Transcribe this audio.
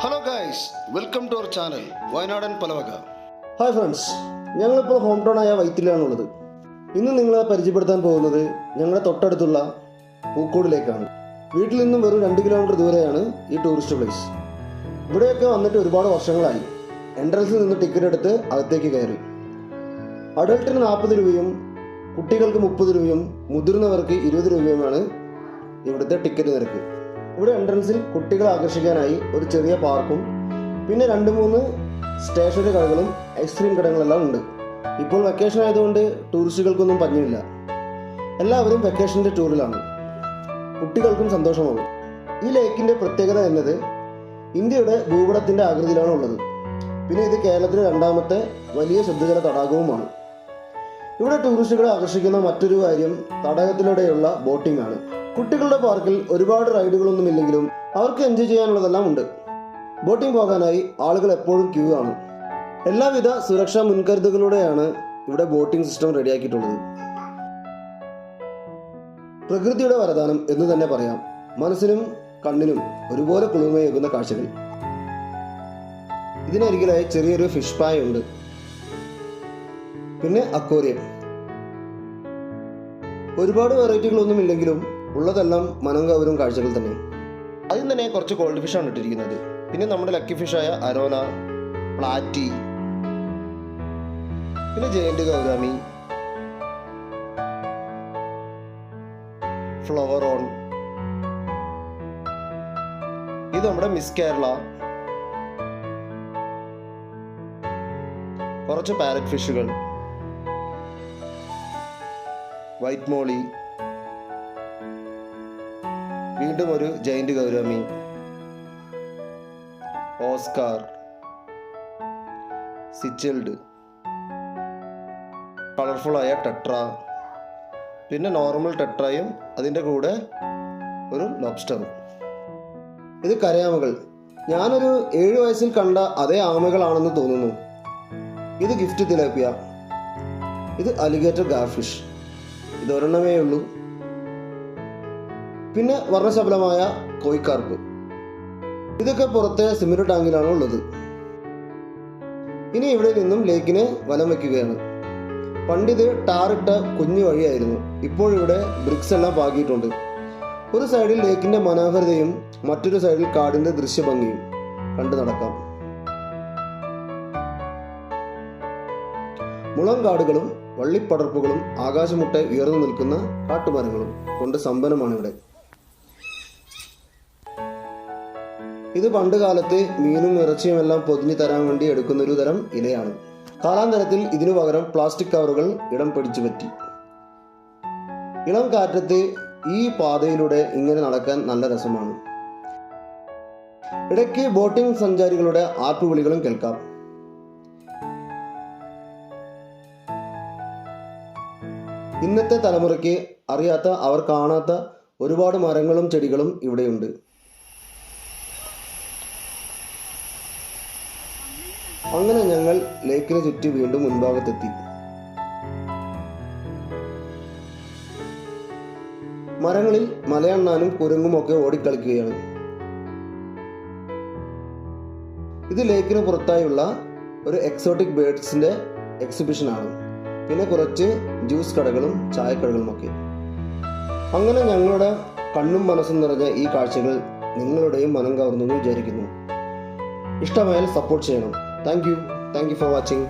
Hello guys, welcome to our channel വയനാടൻ പലവക. Hi friends, ഞങ്ങളിപ്പോൾ ഹോം ടൗൺ ആയ വൈത്തിലാണുള്ളത്. ഇന്ന് നിങ്ങളെ പരിചയപ്പെടുത്താൻ പോകുന്നത് ഞങ്ങളുടെ തൊട്ടടുത്തുള്ള പൂക്കോടിലേക്കാണ്. വീട്ടിൽ നിന്നും വെറും 2 കിലോമീറ്റർ ദൂരെയാണ് ഈ ടൂറിസ്റ്റ് പ്ലേസ്. ഇവിടെയൊക്കെ വന്നിട്ട് ഒരുപാട് വർഷങ്ങളായി. എൻട്രൻസിൽ നിന്ന് ടിക്കറ്റ് എടുത്ത് അകത്തേക്ക് കയറി. അഡൾട്ടിന് 40 രൂപയും കുട്ടികൾക്ക് 30 രൂപയും മുതിർന്നവർക്ക് 20 രൂപയുമാണ് ഇവിടുത്തെ ടിക്കറ്റ് നിരക്ക്. ഇവിടെ എൻട്രൻസിൽ കുട്ടികളെ ആകർഷിക്കാനായി ഒരു ചെറിയ പാർക്കും പിന്നെ 2-3 സ്റ്റേഷനറി കടകളും ഐസ്ക്രീം കടകളെല്ലാം ഉണ്ട്. ഇപ്പോൾ വെക്കേഷൻ ആയതുകൊണ്ട് ടൂറിസ്റ്റുകൾക്കൊന്നും പഞ്ഞമില്ല. എല്ലാവരും വെക്കേഷൻ്റെ ടൂറിലാണ്. കുട്ടികൾക്കും സന്തോഷമാകും. ഈ ലേക്കിൻ്റെ പ്രത്യേകത എന്നത് ഇന്ത്യയുടെ ഭൂപടത്തിൻ്റെ ആകൃതിയിലാണ് ഉള്ളത്. പിന്നെ ഇത് കേരളത്തിലെ 2ാമത്തെ വലിയ ശുദ്ധജല തടാകവുമാണ്. ഇവിടെ ടൂറിസ്റ്റുകളെ ആകർഷിക്കുന്ന മറ്റൊരു കാര്യം തടാകത്തിലൂടെയുള്ള ബോട്ടിംഗ് ആണ്. കുട്ടികളുടെ പാർക്കിൽ ഒരുപാട് റൈഡുകളൊന്നും ഇല്ലെങ്കിലും അവർക്ക് എൻജോയ് ചെയ്യാനുള്ളതെല്ലാം ഉണ്ട്. ബോട്ടിംഗ് പോകാനായി ആളുകൾ എപ്പോഴും ക്യൂ ആണ്. എല്ലാവിധ സുരക്ഷാ മുൻകരുതലുകളോടെയാണ് ഇവിടെ ബോട്ടിംഗ് സിസ്റ്റം റെഡിയാക്കിയിട്ടുള്ളത്. പ്രകൃതിയുടെ വരദാനം എന്ന് തന്നെ പറയാം. മനസ്സിനും കണ്ണിനും ഒരുപോലെ കുളിർമയേകുന്ന കാഴ്ചകൾ. ഇതിനരികിലായി ചെറിയൊരു ഫിഷ് പായ ഉണ്ട്. പിന്നെ അക്വേറിയം. ഒരുപാട് വെറൈറ്റികളൊന്നും ഇല്ലെങ്കിലും ഉള്ളതെല്ലാം മനം കവരും കാഴ്ചകൾ തന്നെ. ആദ്യം തന്നെ കുറച്ച് ഗോൾഡ് ഫിഷാണ് ഇട്ടിരിക്കുന്നത്. പിന്നെ നമ്മുടെ ലക്കി ഫിഷായ അരോന, പ്ലാറ്റി, പിന്നെ ജയന്റ് ഗൗരാമി, ഫ്ലവർ ഓൺ, ഇത് നമ്മുടെ മിസ് കേരള, കുറച്ച് പാരറ്റ് ഫിഷുകൾ, വൈറ്റ് മോളി, വീണ്ടും ഒരു ജയന്റ് ഗൗരാമി, ഓസ്കാർ, സിച്ചിൽഡ്, കളർഫുള്ളായ ടെട്ര, പിന്നെ നോർമൽ ടെട്രയും അതിൻ്റെ കൂടെ ഒരു ലോബ്സ്റ്ററും. ഇത് കരയാമകൾ. ഞാനൊരു 7 വയസ്സിൽ കണ്ട അതേ ആമകളാണെന്ന് തോന്നുന്നു. ഇത് ഗിഫ്റ്റ് തിലാപ്പിയ, ഇത് അലിഗേറ്റർ ഗാർഫിഷ്, ഇതൊരെണ്ണമേ ഉള്ളൂ. പിന്നെ വർണ്ണശബളമായ കോയിക്കാർപ്പ്. ഇതൊക്കെ പുറത്തെ സിമന്റ് ടാങ്കിലാണ് ഉള്ളത്. ഇനി ഇവിടെ നിന്നും ലേക്കിനെ വലം വയ്ക്കുകയാണ്. പണ്ടിത് ടാറിട്ട കുഞ്ഞു വഴിയായിരുന്നു. ഇപ്പോഴിവിടെ ബ്രിക്സ് എല്ലാം പാകിയിട്ടുണ്ട്. ഒരു സൈഡിൽ ലേക്കിന്റെ മനോഹരതയും മറ്റൊരു സൈഡിൽ കാടിന്റെ ദൃശ്യഭംഗിയും കണ്ടു നടക്കാം. മുളം കാടുകളും വള്ളിപ്പടർപ്പുകളും ആകാശമുട്ടെ ഉയർന്നു നിൽക്കുന്ന കാട്ടുമരങ്ങളും കൊണ്ട് സമ്പന്നമാണ് ഇവിടെ. ഇത് പണ്ട് കാലത്ത് മീനും ഇറച്ചിയും എല്ലാം പൊതിഞ്ഞു തരാൻ വേണ്ടി എടുക്കുന്ന ഒരു തരം ഇലയാണ്. കാലാന്തരത്തിൽ ഇതിനു പകരം പ്ലാസ്റ്റിക് കവറുകൾ ഇടം പിടിച്ചു പറ്റി. ഇളം കാറ്റത്ത് ഈ പാതയിലൂടെ ഇങ്ങനെ നടക്കാൻ നല്ല രസമാണ്. ഇടയ്ക്ക് ബോട്ടിംഗ് സഞ്ചാരികളുടെ ആർപ്പുവിളികളും കേൾക്കാം. ഇന്നത്തെ തലമുറയ്ക്ക് അറിയാത്ത, അവർ കാണാത്ത ഒരുപാട് മരങ്ങളും ചെടികളും ഇവിടെയുണ്ട്. അങ്ങനെ ഞങ്ങൾ ലേക്കിന് ചുറ്റി വീണ്ടും മുൻഭാഗത്തെത്തി. മരങ്ങളിൽ മലയണ്ണാനും കുരങ്ങും ഒക്കെ ഓടിക്കളിക്കുകയാണ്. ഇത് ലേക്കിന് പുറത്തായുള്ള ഒരു എക്സോട്ടിക് ബേർഡ്സിന്റെ എക്സിബിഷനാണ്. പിന്നെ കുറച്ച് ജ്യൂസ് കടകളും ചായക്കടകളും ഒക്കെ. അങ്ങനെ ഞങ്ങളുടെ കണ്ണും മനസ്സും നിറഞ്ഞ ഈ കാഴ്ചകൾ നിങ്ങളുടെയും മനം കവർന്നു വിചാരിക്കുന്നു. ഇഷ്ടമായാൽ സപ്പോർട്ട് ചെയ്യണം. Thank you for watching.